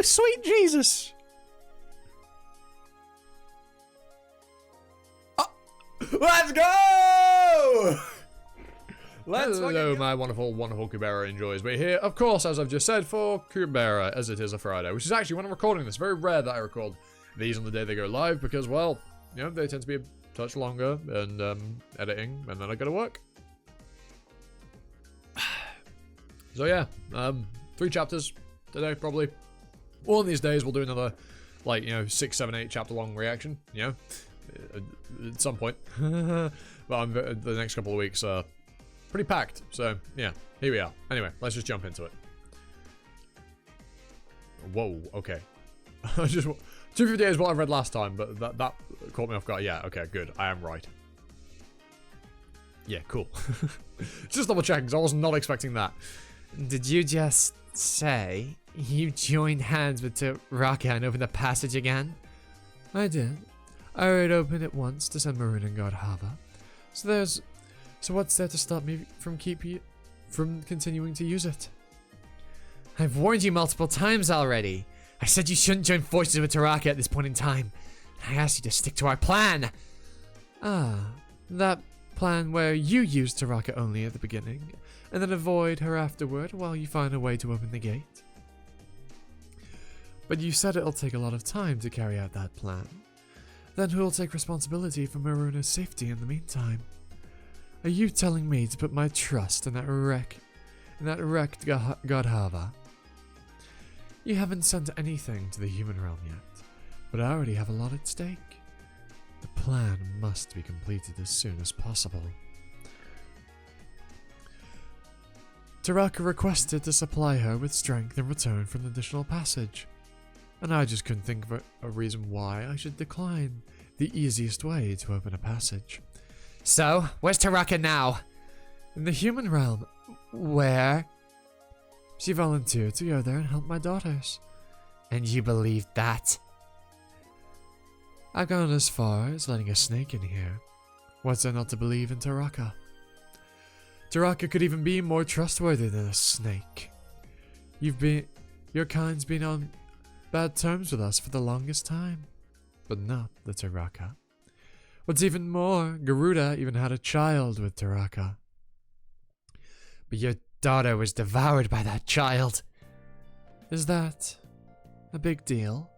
sweet Jesus! Oh, let's go! Hello, my wonderful, wonderful Kubera enjoys. We're here, of course, as I've just said, for Kubera, as it is a Friday, which is actually, when I'm recording this, very rare that I record these on the day they go live, because, well, you know, they tend to be a touch longer, and, editing, and then I gotta work. So, yeah, 3 chapters today, probably. One of these days, we'll do another, like, you know, 6, 7, 8 chapter long reaction, you know, at some point. But the next couple of weeks are pretty packed, so, yeah, here we are. Anyway, let's just jump into it. Whoa, okay. 250 is what I read last time, but that caught me off guard. Yeah, okay, good. I am right. Yeah, cool. Just double checking, because I was not expecting that. Did you just say you joined hands with Taraka and opened the passage again? I did. I already opened it once to send Maroon and God Hava. So what's there to stop me from continuing to use it? I've warned you multiple times already. I said you shouldn't join forces with Taraka at this point in time. I asked you to stick to our plan. Ah, that plan where you use Taraka only at the beginning, and then avoid her afterward while you find a way to open the gate. But you said it'll take a lot of time to carry out that plan. Then who'll take responsibility for Maruna's safety in the meantime? Are you telling me to put my trust in that wrecked God Hava? You haven't sent anything to the human realm yet, but I already have a lot at stake. The plan must be completed as soon as possible. Taraka requested to supply her with strength in return for an additional passage, and I just couldn't think of a reason why I should decline the easiest way to open a passage. So, where's Taraka now? In the human realm. Where? She volunteered to go there and help my daughters. And you believed that? I've gone as far as letting a snake in here. What's there not to believe in Taraka? Taraka could even be more trustworthy than a snake. Your kind's been on bad terms with us for the longest time, but not the Taraka. What's even more, Garuda even had a child with Taraka. But your daughter was devoured by that child. Is that a big deal?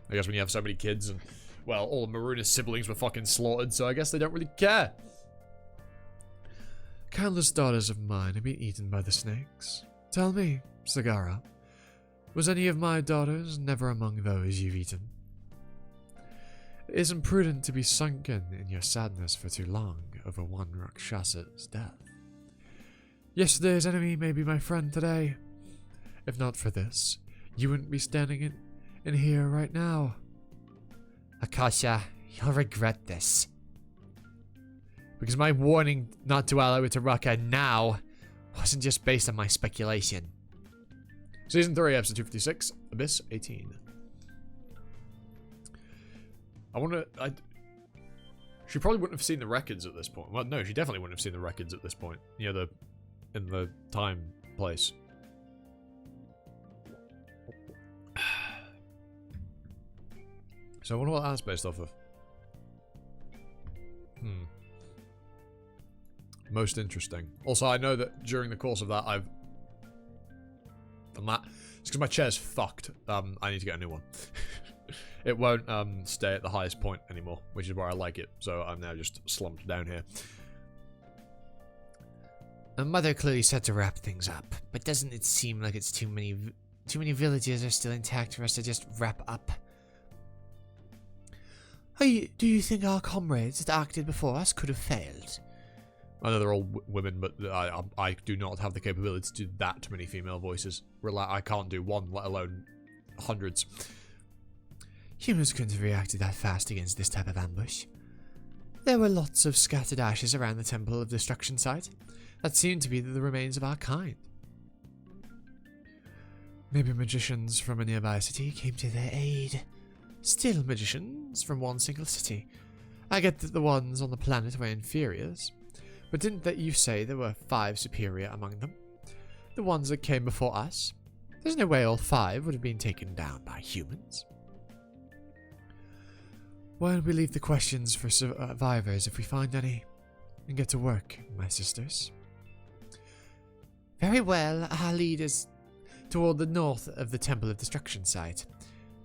I guess when you have so many kids and, well, all of Maruna's siblings were fucking slaughtered, so I guess they don't really care. Countless daughters of mine have been eaten by the snakes. Tell me, Sagara, was any of my daughters never among those you've eaten? It isn't prudent to be sunken in your sadness for too long over one Rakshasa's death. Yesterday's enemy may be my friend today. If not for this, you wouldn't be standing in here right now. Akasha, you'll regret this. Because my warning not to ally with Taraka now wasn't just based on my speculation. Season 3, episode 256, Abyss 18. She probably wouldn't have seen the records at this point. Well, no, she definitely wouldn't have seen the records at this point. You know, in the time place. So I wonder what that's based off of. Most interesting. Also, I know that during the course of that, it's because my chair's fucked. I need to get a new one. It won't stay at the highest point anymore, which is where I like it. So I'm now just slumped down here. Mother clearly said to wrap things up, but doesn't it seem like it's too many villages are still intact for us to just wrap up? Do you think our comrades that acted before us could have failed? I know they're all women, but I do not have the capability to do that many female voices. I can't do one, let alone hundreds. Humans couldn't have reacted that fast against this type of ambush. There were lots of scattered ashes around the Temple of Destruction site. That seemed to be the remains of our kind. Maybe magicians from a nearby city came to their aid. Still magicians from one single city. I get that the ones on the planet were inferiors, but didn't you say there were 5 superior among them? The ones that came before us? There's no way all 5 would have been taken down by humans. Why don't we leave the questions for survivors if we find any, and get to work, my sisters? Very well, our lead is toward the north of the Temple of Destruction site.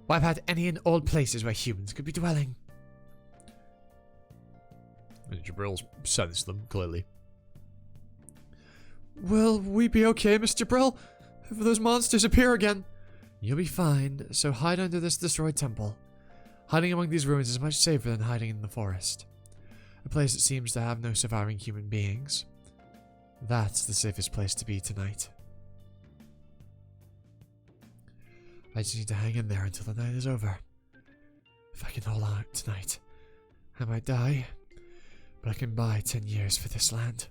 Wipe out any and all places where humans could be dwelling. And Jabril's sensed them, clearly. Will we be okay, Mr. Brill, if those monsters appear again? You'll be fine, so hide under this destroyed temple. Hiding among these ruins is much safer than hiding in the forest. A place that seems to have no surviving human beings. That's the safest place to be tonight. I just need to hang in there until the night is over. If I can hold out tonight, I might die, but I can buy 10 years for this land.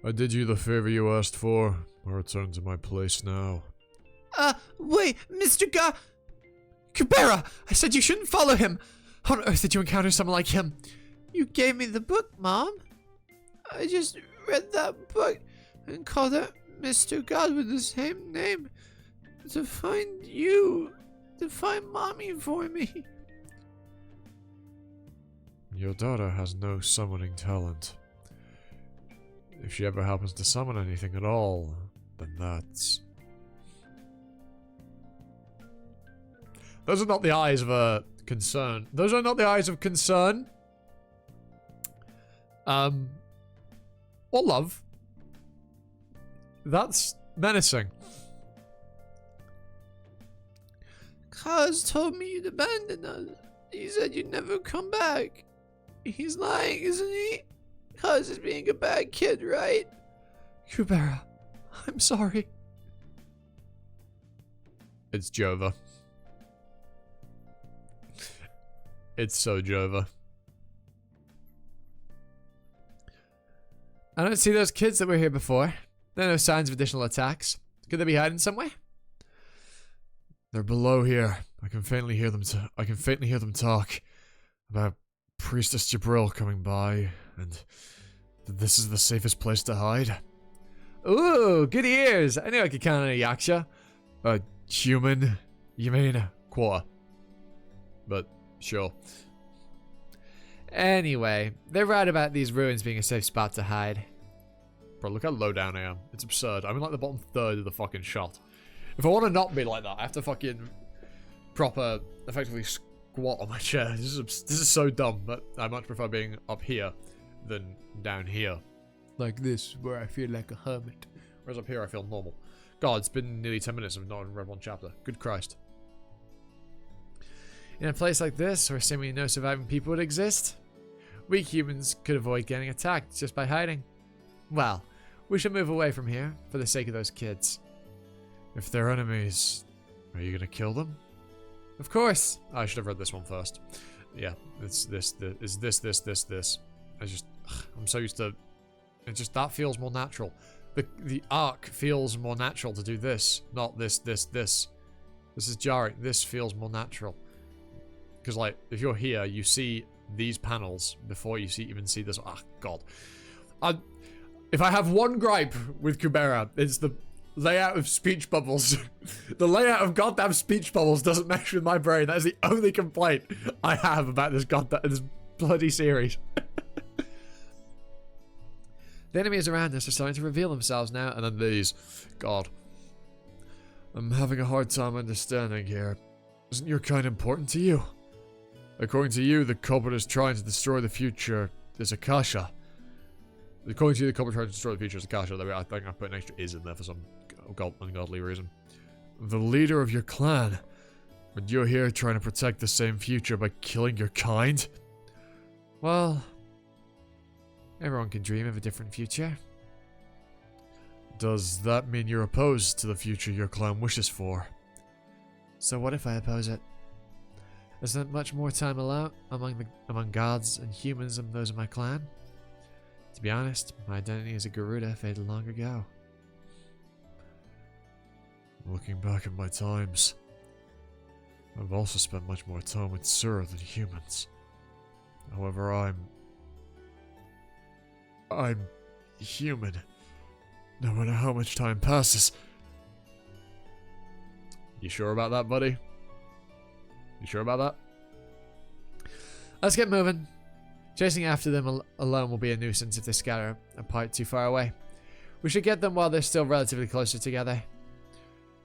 I did you the favor you asked for. I'll return to my place now. Wait, Mr. Kubera! I said you shouldn't follow him! How on earth did you encounter someone like him? You gave me the book, Mom. I just read that book and called it Mr. God with the same name to find you, to find Mommy for me. Your daughter has no summoning talent. If she ever happens to summon anything at all, then that's... Those are not the eyes of a concern. Those are not the eyes of concern. Or love. That's menacing. Kaz told me you'd abandoned us. He said you'd never come back. He's lying, isn't he? Kaz is being a bad kid, right? Kubera, I'm sorry. It's Jova. It's so Jova. I don't see those kids that were here before. There are no signs of additional attacks. Could they be hiding somewhere? They're below here. I can faintly hear them. Talk about Priestess Jabril coming by, and that this is the safest place to hide. Ooh, good ears. I knew I could count on a Yaksha. Human? You mean? Quarter. But sure. Anyway, they're right about these ruins being a safe spot to hide. Bro, look how low down I am. It's absurd. I'm in like the bottom third of the fucking shot. If I want to not be like that, I have to fucking proper, effectively squat on my chair. This is so dumb, but I much prefer being up here than down here. Like this, where I feel like a hermit. Whereas up here, I feel normal. God, it's been nearly 10 minutes of not even read one chapter. Good Christ. In a place like this, where seemingly no surviving people would exist, we humans could avoid getting attacked just by hiding. Well, we should move away from here for the sake of those kids. If they're enemies, are you gonna kill them? Of course. I should have read this one first. Yeah, it's this. I'm so used to. It just that feels more natural. The arc feels more natural to do this, not this. This is jarring. This feels more natural. Because like, if you're here, you see these panels before you even see this. Ah, God. If I have one gripe with Kubera, it's the layout of speech bubbles. The layout of goddamn speech bubbles doesn't mesh with my brain. That is the only complaint I have about this bloody series. The enemies around us are starting to reveal themselves now. And then these. God. I'm having a hard time understanding here. Isn't your kind important to you? According to you, the culprit is trying to destroy the future. Is Akasha. According to you, the culprit trying to destroy the future is Akasha. I think I put an extra is in there for some ungodly reason. The leader of your clan. But you're here trying to protect the same future by killing your kind? Well, everyone can dream of a different future. Does that mean you're opposed to the future your clan wishes for? So what if I oppose it? Isn't much more time allowed among gods and humans than those of my clan? To be honest, my identity as a Garuda faded long ago. Looking back at my times, I've also spent much more time with Sura than humans. However, I'm human. no matter how much time passes. You sure about that, buddy? You sure about that? Let's get moving. Chasing after them alone will be a nuisance if they scatter apart too far away. We should get them while they're still relatively closer together.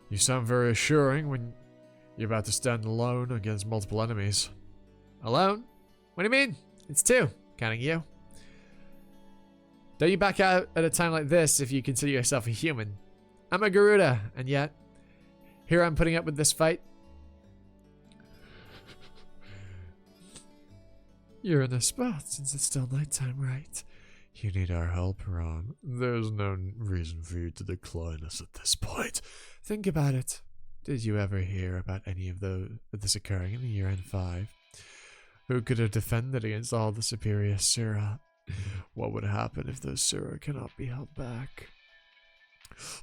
You sound very assuring when you're about to stand alone against multiple enemies. Alone? What do you mean? It's two, counting you. Don't you back out at a time like this if you consider yourself a human. I'm a Garuda, and yet, here I'm putting up with this fight. You're in a spot since it's still nighttime, right? You need our help, Ron. There's no reason for you to decline us at this point. Think about it. Did you ever hear about any of this occurring in the year N5? Who could have defended against all the superior Sura? What would happen if those Sura cannot be held back?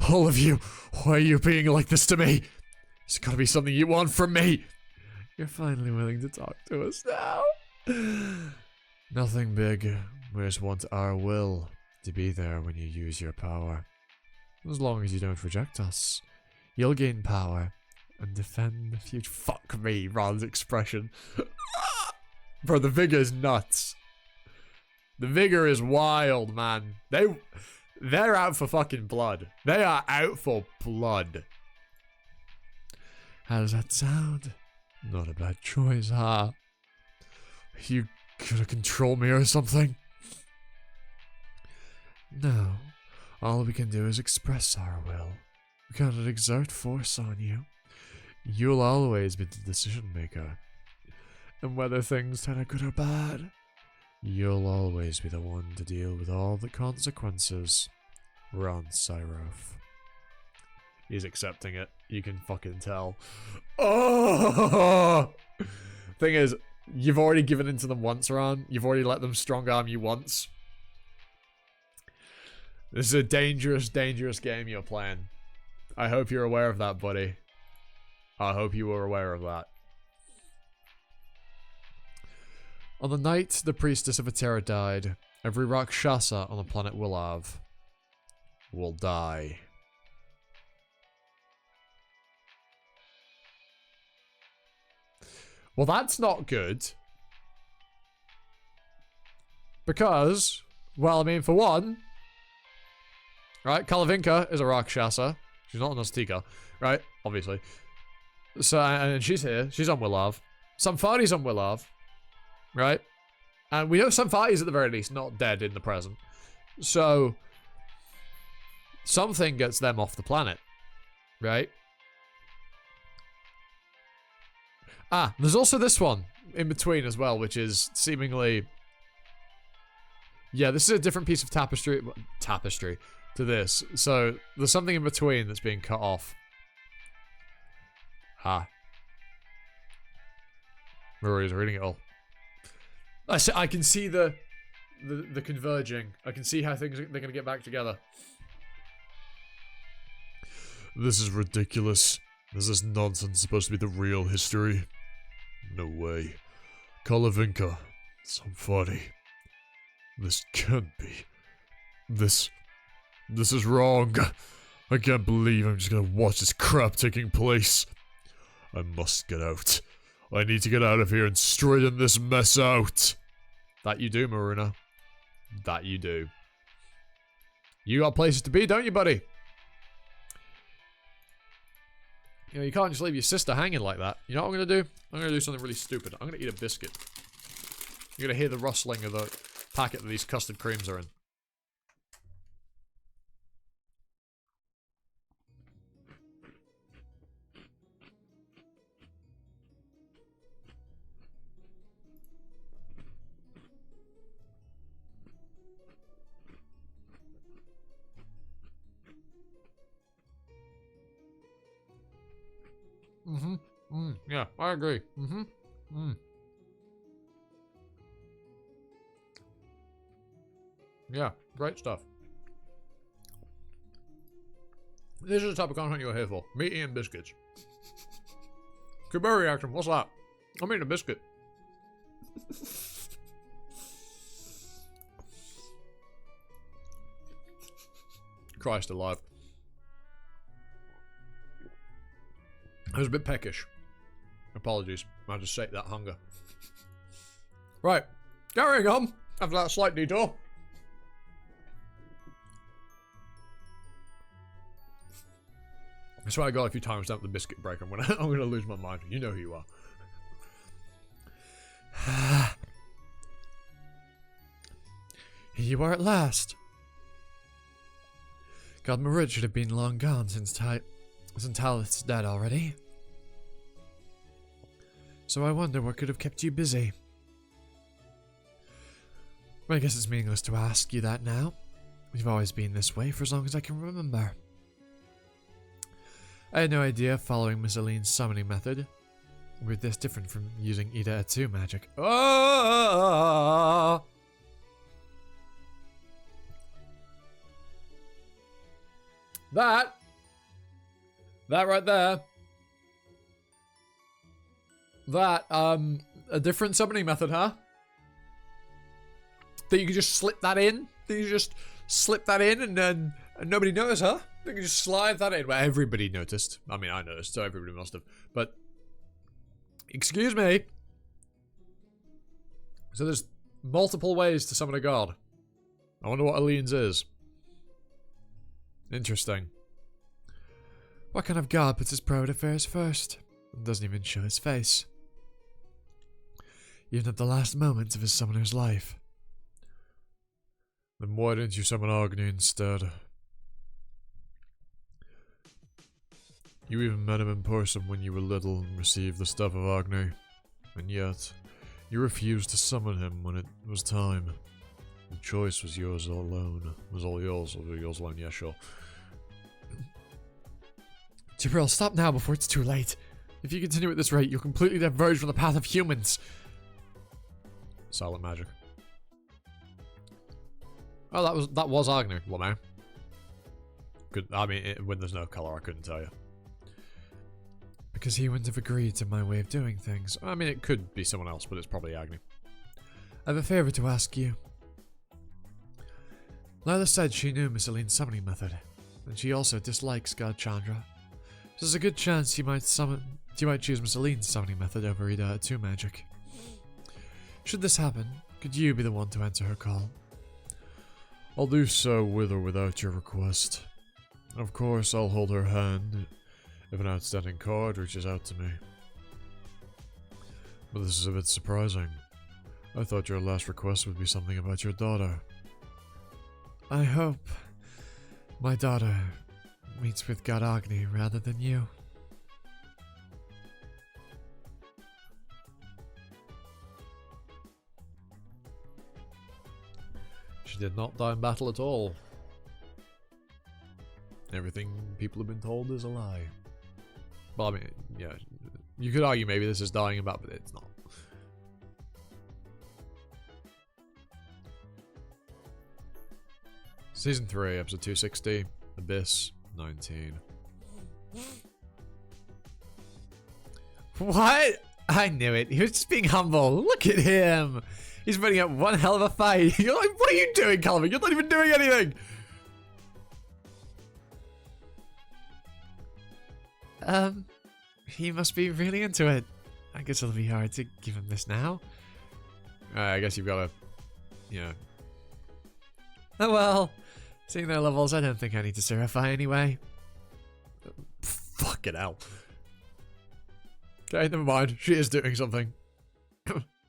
All of you! Why are you being like this to me? There's gotta be something you want from me! You're finally willing to talk to us now. Nothing big. We just want our will to be there when you use your power. As long as you don't reject us, you'll gain power and defend the future. Fuck me, Ron's expression. Bro, the vigor's nuts. The vigor is wild, man. They're out for fucking blood. They are out for blood. How does that sound? Not a bad choice, huh? You gonna control me or something? No. All we can do is express our will. We cannot exert force on you. You'll always be the decision maker. And whether things turn out good or bad, you'll always be the one to deal with all the consequences. Ron Syrof. He's accepting it. You can fucking tell. Oh! Thing is, you've already given in to them once, Ron. You've already let them strong arm you once. This is a dangerous, dangerous game you're playing. I hope you're aware of that, buddy. I hope you were aware of that. On the night the priestess of Atera died, every Rakshasa on the planet Willav will die. Well, that's not good. Because, well, I mean, for one, right, Kalavinka is a Rakshasa. She's not an Azteca, right? Obviously. So, and she's here. She's on Willav. Samfari's on Willav, right? And we know Samfari's at the very least not dead in the present. So, something gets them off the planet, right? Ah, there's also this one in between as well, which is seemingly... Yeah, this is a different piece of tapestry to this. So, there's something in between that's being cut off. Ah. Rory's reading it all. I can see the converging. I can see how they're going to get back together. This is ridiculous. This is nonsense supposed to be the real history. No way. Kalavinka. Somebody. This can't be. This is wrong. I can't believe I'm just gonna watch this crap taking place. I must get out. I need to get out of here and straighten this mess out. That you do, Maruna. That you do. You got places to be, don't you, buddy? You know, you can't just leave your sister hanging like that. You know what I'm gonna do? I'm gonna do something really stupid. I'm gonna eat a biscuit. You're gonna hear the rustling of the packet that these custard creams are in. Yeah, I agree. Yeah, great stuff. This is the type of content you're here for. Me eating biscuits. Kubera reaction, what's that? I'm eating a biscuit. Christ alive. I was a bit peckish. Apologies. I just sate that hunger. Right. Carrying on. After that slight detour. I swear to God, if you timestamp the biscuit break, I'm gonna lose my mind. You know who you are. Here you are at last. God, Marut should have been long gone since Talith's dead already. So I wonder what could have kept you busy. I guess it's meaningless to ask you that now. You've always been this way for as long as I can remember. I had no idea following Miss Aline's summoning method were this different from using Ida Atu magic. Oh! That right there. That, a different summoning method, huh? That you can just slip that in? That you just slip that in and then nobody knows, huh? You can just slide that in. Well, everybody noticed. I mean, I noticed, so everybody must have. But, excuse me. So there's multiple ways to summon a god. I wonder what Aline's is. Interesting. What kind of god puts his private affairs first and doesn't even show his face? Even at the last moments of his summoner's life. Then why didn't you summon Agni instead? You even met him in person when you were little and received the stuff of Agni. And yet, you refused to summon him when it was time. The choice was yours alone. It was all yours, or yours alone, yeah, sure. Jibril, stop now before it's too late. If you continue at this rate, you'll completely diverge from the path of humans. Silent magic. Oh, that was Agni. What now? I mean, when there's no color, I couldn't tell you. Because he wouldn't have agreed to my way of doing things. I mean, it could be someone else, but it's probably Agni. I have a favor to ask you. Lila said she knew Miss Aline's summoning method, and she also dislikes God Chandra. So there's a good chance you might choose Miss Aline's summoning method over Ida Atu magic. Should this happen, could you be the one to answer her call? I'll do so with or without your request. Of course, I'll hold her hand if an outstanding card reaches out to me. But this is a bit surprising. I thought your last request would be something about your daughter. I hope my daughter meets with God Agni rather than you. She did not die in battle at all. Everything people have been told is a lie. Well, I mean, yeah, you could argue maybe this is dying in battle, but it's not. Season 3, episode 260, Abyss 19. What? I knew it. He was just being humble. Look at him. He's putting up one hell of a fight. You're like, what are you doing, Calvin? You're not even doing anything. He must be really into it. I guess it'll be hard to give him this now. I guess you've got to, you know. Oh well. Seeing their levels, I don't think I need to certify anyway. Fucking hell. Okay, never mind. She is doing something.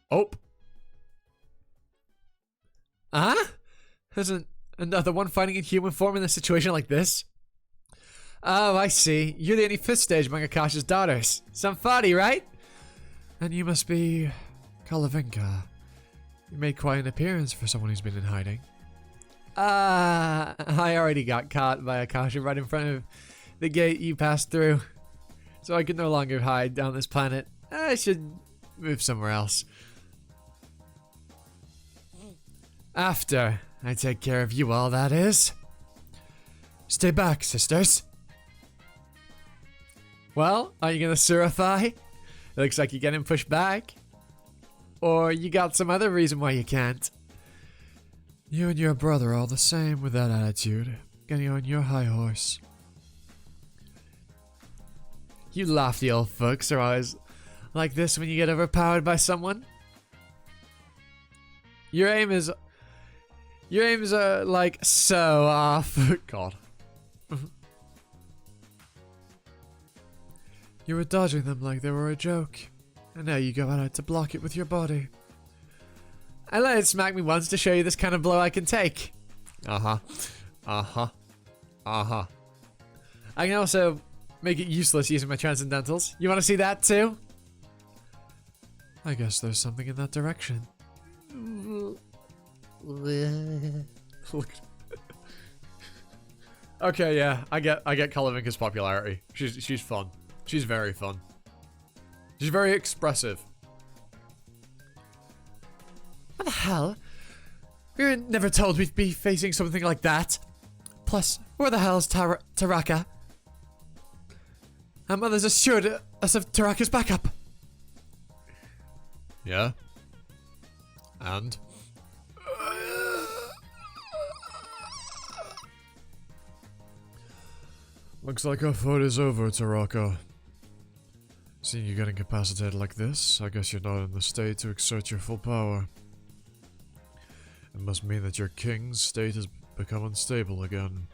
Oh. Huh? Isn't another one fighting in human form in a situation like this? Oh, I see. You're the only 5th stage among Akasha's daughters. Some funny, right? And you must be Kalavinka. You made quite an appearance for someone who's been in hiding. I already got caught by Akasha right in front of the gate you passed through. So I can no longer hide down this planet. I should move somewhere else. After I take care of you all, that is. Stay back, sisters. Well, are you gonna certify? It looks like you're getting pushed back. Or you got some other reason why you can't. You and your brother are all the same with that attitude. getting on your high horse. You lofty old folks are always like this when you get overpowered by someone. Your aim is like so off. God. You were dodging them like they were a joke, and now you go out to block it with your body. I let it smack me once to show you this kind of blow I can take. Uh-huh. Uh-huh. Uh-huh. I can also make it useless using my transcendentals. You want to see that too? I guess there's something in that direction. Okay, yeah, I get Kalavinka's popularity. She's fun. She's very fun. She's very expressive. What the hell? We were never told we'd be facing something like that. Plus, where the hell's Taraka? Our mother's assured us of Taraka's backup. Yeah? And? Looks like our fight is over, Taraka. Seeing you get incapacitated like this, I guess you're not in the state to exert your full power. It must mean that your king's state has become unstable again.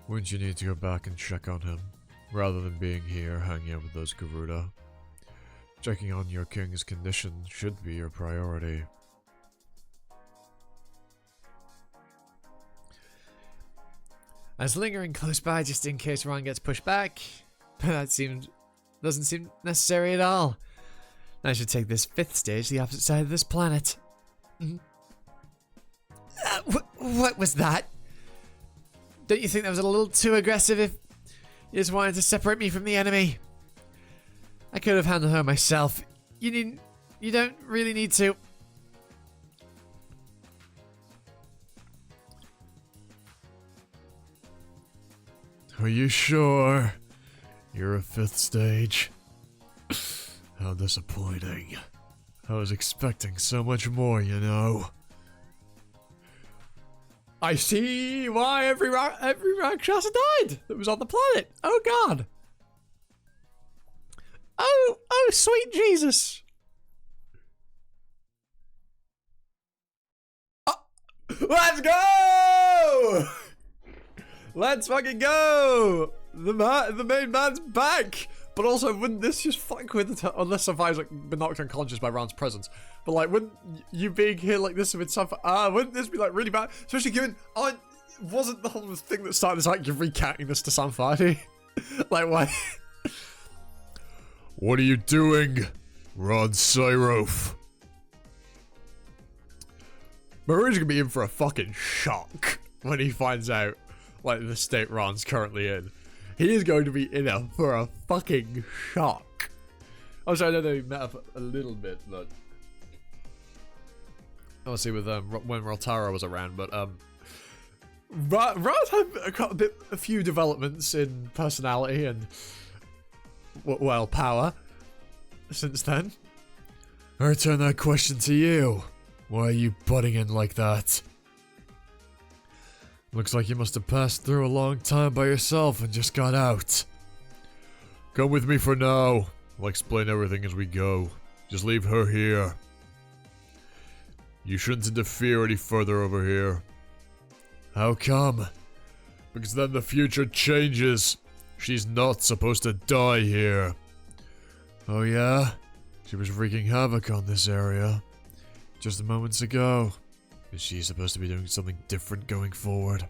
Wouldn't you need to go back and check on him, rather than being here hanging out with those Garuda? Checking on your king's condition should be your priority. I was lingering close by just in case Ron gets pushed back, but that doesn't seem necessary at all. I should take this 5th stage to the opposite side of this planet. What was that? Don't you think that was a little too aggressive if you just wanted to separate me from the enemy? I could have handled her myself. You don't really need to. Are you sure? You're a 5th stage. How disappointing. I was expecting so much more, you know. I see why every Rakshasa died that was on the planet. Oh god. Oh sweet Jesus. Let's go! Let's fucking go! The main man's back! But also, wouldn't this just fuck with it? Unless Sapphire's like been knocked unconscious by Ron's presence. But like, wouldn't you being here like this with Sapphire, wouldn't this be like really bad? Especially given, wasn't the whole thing that started as like you're recapping this to Samphati? Like, why? What are you doing, Ron Syrof? Maru's gonna be in for a fucking shock when he finds out, like, the state Ron's currently in. He is going to be in for a fucking shock. I'm sorry, I know we met up a little bit, but obviously with when Rotara was around, but Ron's had a few developments in personality and well, power since then. I return that question to you. Why are you butting in like that? Looks like you must have passed through a long time by yourself and just got out. Come with me for now. I'll explain everything as we go. Just leave her here. You shouldn't interfere any further over here. How come? Because then the future changes. She's not supposed to die here. Oh yeah? She was wreaking havoc on this area just moments ago. Is she supposed to be doing something different going forward?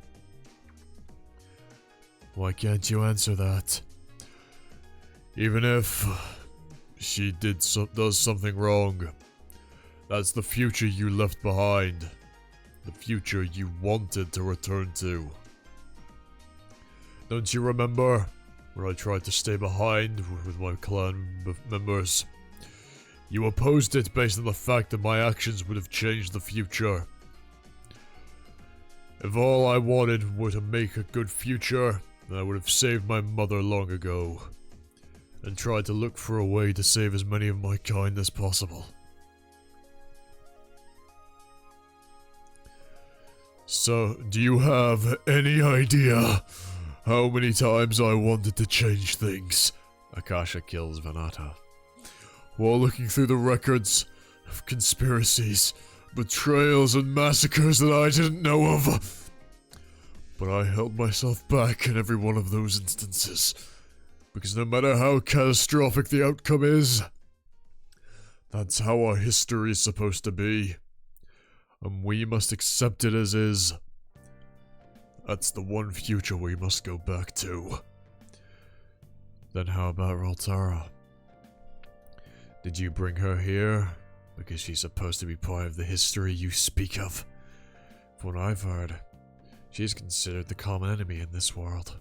Why can't you answer that? Even if she does something wrong, that's the future you left behind. The future you wanted to return to. Don't you remember when I tried to stay behind with my clan members? You opposed it based on the fact that my actions would have changed the future. If all I wanted were to make a good future, then I would have saved my mother long ago, and tried to look for a way to save as many of my kind as possible. So, do you have any idea how many times I wanted to change things? Akasha kills Vanata. While looking through the records of conspiracies, betrayals, and massacres that I didn't know of. But I held myself back in every one of those instances. Because no matter how catastrophic the outcome is, that's how our history is supposed to be. And we must accept it as is. That's the one future we must go back to. Then how about Roltara? Did you bring her here? Because she's supposed to be part of the history you speak of. From what I've heard, she's considered the common enemy in this world.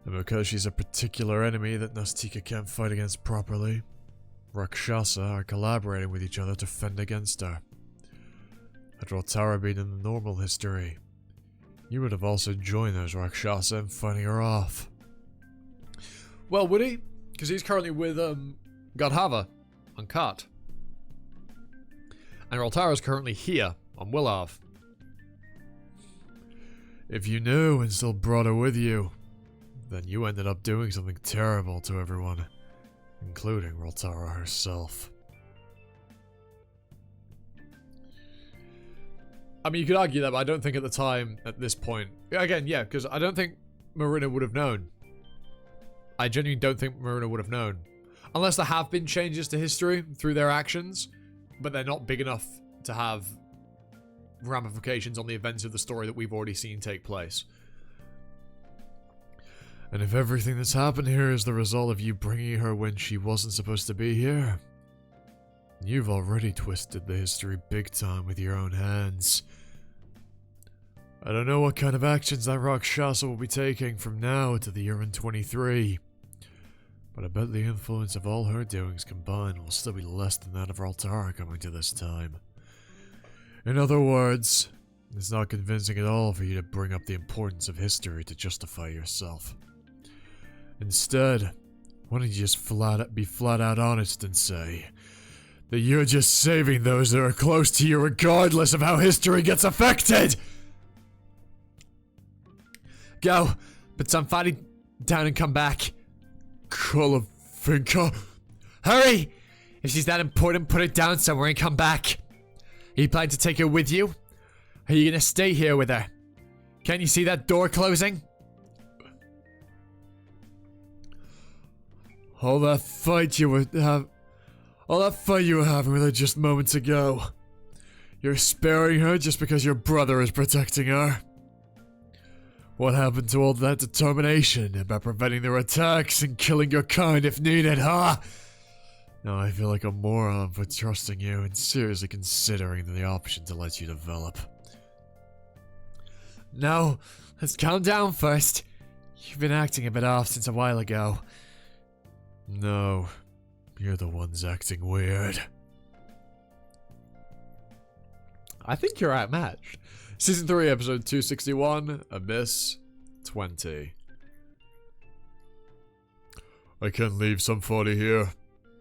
And because she's a particular enemy that Nastika can't fight against properly, Rakshasa are collaborating with each other to fend against her. Had Roltara been in the normal history, you would have also joined those Rakshasa in fighting her off. Well, would he? Because he's currently with, Gadhava on Kat. And Roltara's currently here on Willarv. If you knew and still brought her with you, then you ended up doing something terrible to everyone, including Roltara herself. I mean, you could argue that, but I don't think at the time, at this point... Again, yeah, because I don't think Marina would have known. I genuinely don't think Marina would have known. Unless there have been changes to history through their actions, but they're not big enough to have ramifications on the events of the story that we've already seen take place. And if everything that's happened here is the result of you bringing her when she wasn't supposed to be here, you've already twisted the history big time with your own hands. I don't know what kind of actions that Rakshasa will be taking from now to the year in 23, but I bet the influence of all her doings combined will still be less than that of Roltara coming to this time. In other words, it's not convincing at all for you to bring up the importance of history to justify yourself. Instead, why don't you just be flat out honest and say that you're just saving those that are close to you regardless of how history gets affected? Go, put some fighting down and come back. Kalavinka? Hurry! If she's that important, put it down somewhere and come back. Are you planning to take her with you? Are you gonna stay here with her? Can't you see that door closing? All that fight you were having with her just moments ago. You're sparing her just because your brother is protecting her. What happened to all that determination about preventing their attacks and killing your kind if needed, huh? Now I feel like a moron for trusting you and seriously considering the option to let you develop. No, let's calm down first. You've been acting a bit off since a while ago. No, you're the ones acting weird. I think you're outmatched. Season 3, episode 261, Abyss 20. I can't leave somebody here.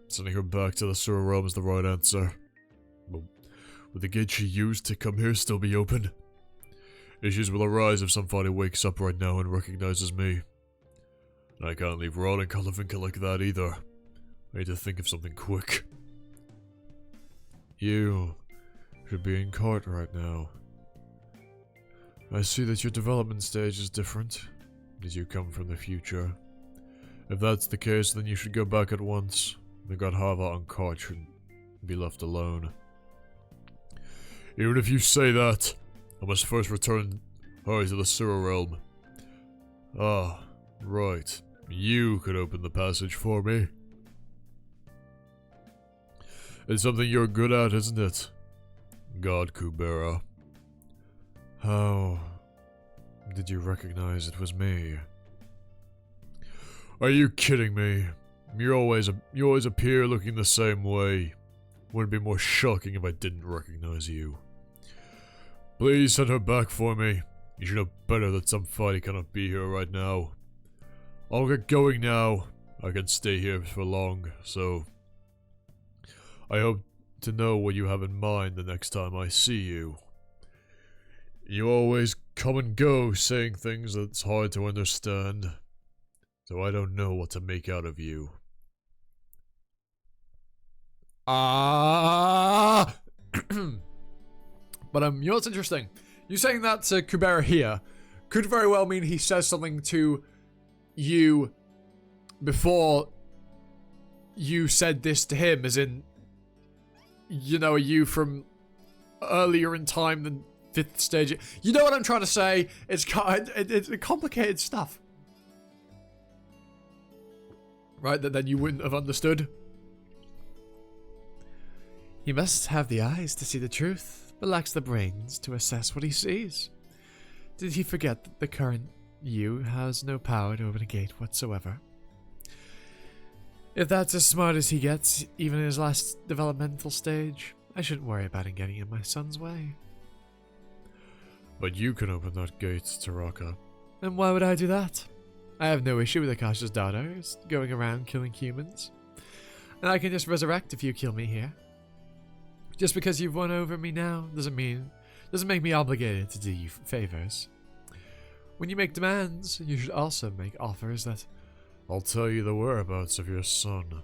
Sending her back to the sewer realm is the right answer. But would the gate she used to come here still be open? Issues will arise if somebody wakes up right now and recognizes me. And I can't leave Rod and Kalavinka like that either. I need to think of something quick. You should be in court right now. I see that your development stage is different. Did you come from the future? If that's the case, then you should go back at once. The Gadhava on court should be left alone. Even if you say that, I must first return her to the sewer realm. Ah, right. You could open the passage for me. It's something you're good at, isn't it? God Kubera. How did you recognize it was me? Are you kidding me? You always appear looking the same way. Wouldn't it be more shocking if I didn't recognize you? Please send her back for me. You should know better that somebody cannot be here right now. I'll get going now. I can stay here for long, so I hope to know what you have in mind the next time I see you. You always come and go saying things that's hard to understand. So I don't know what to make out of you. But you know what's interesting? You saying that to Kubera here could very well mean he says something to you before you said this to him, as in, you know, you from earlier in time than 5th stage. You know what I'm trying to say? It's complicated stuff. Right, that then you wouldn't have understood. He must have the eyes to see the truth, but lacks the brains to assess what he sees. Did he forget that the current you has no power to open a gate whatsoever? If that's as smart as he gets, even in his last developmental stage, I shouldn't worry about him getting in my son's way. But you can open that gate, Taraka. And why would I do that? I have no issue with Akasha's daughters going around killing humans. And I can just resurrect if you kill me here. Just because you've won over me now doesn't make me obligated to do you favors. When you make demands, you should also make offers that... I'll tell you the whereabouts of your son.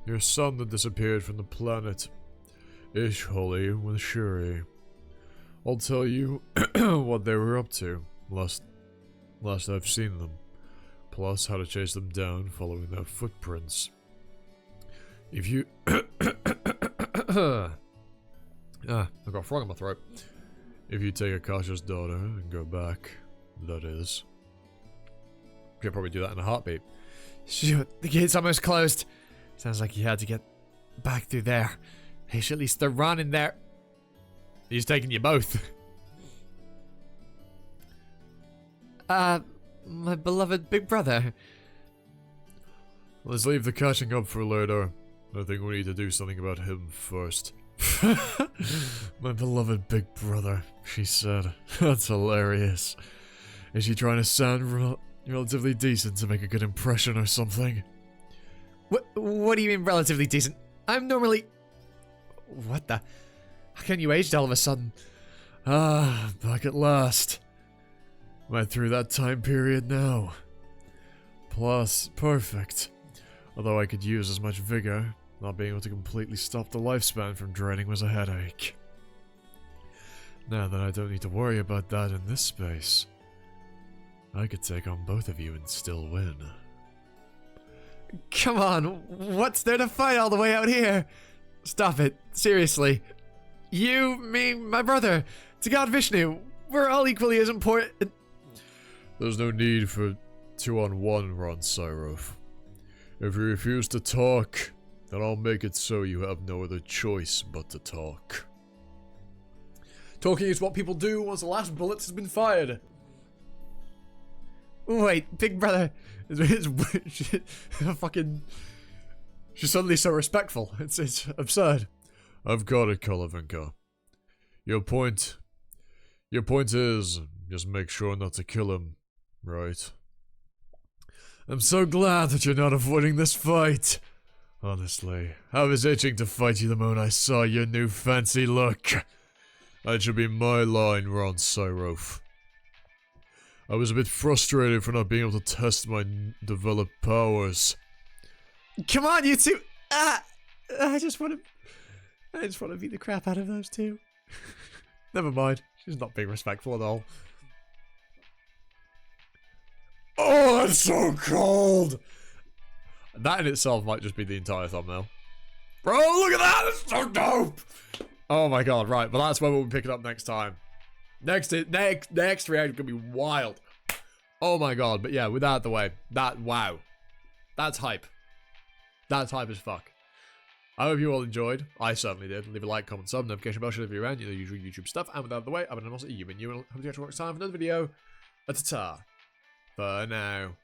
Your son that disappeared from the planet Ishholi with Shuri. I'll tell you what they were up to last I've seen them, plus how to chase them down following their footprints. If you I've got a frog in my throat. If you take Akasha's daughter and go back, that is. Could probably do that in a heartbeat. Shoot, the gate's almost closed. Sounds like he had to get back through there. He should at least run in there. He's taking you both. My beloved big brother. Let's leave the catching up for later. I think we need to do something about him first. My beloved big brother, she said. That's hilarious. Is she trying to sound relatively decent to make a good impression or something? What do you mean relatively decent? I'm normally... What the... How can you aged all of a sudden? Ah, back at last. Right through that time period now. Plus, perfect. Although I could use as much vigor, not being able to completely stop the lifespan from draining was a headache. Now that I don't need to worry about that in this space, I could take on both of you and still win. Come on, what's there to fight all the way out here? Stop it, seriously. You, me, my brother, to God Vishnu, we're all equally as important. There's no need for 2-on-1, Ron Cyrov. If you refuse to talk, then I'll make it so you have no other choice but to talk. Talking is what people do once the last bullet has been fired. Wait, big brother. Fucking... She's suddenly so respectful. It's absurd. I've got it, Kalavinka. Your point is, just make sure not to kill him, right? I'm so glad that you're not avoiding this fight. Honestly, I was itching to fight you the moment I saw your new fancy look. That should be my line, Ron Cyrov. I was a bit frustrated for not being able to test my developed powers. Come on, you two! I just want to beat the crap out of those two. Never mind. She's not being respectful at all. Oh, it's so cold! That in itself might just be the entire thumbnail. Bro, look at that! It's so dope! Oh my god, right. But that's where we'll pick it up next time. Next reaction could be wild. Oh my god, but yeah, with that out the way, wow. That's hype. That's hype as fuck. I hope you all enjoyed. I certainly did. Leave a like, comment, sub, notification bell should have you around, you know, the usual YouTube stuff. And with that out the way, I've been also you and hope to catch you next time for another video. Ta-ta. For now.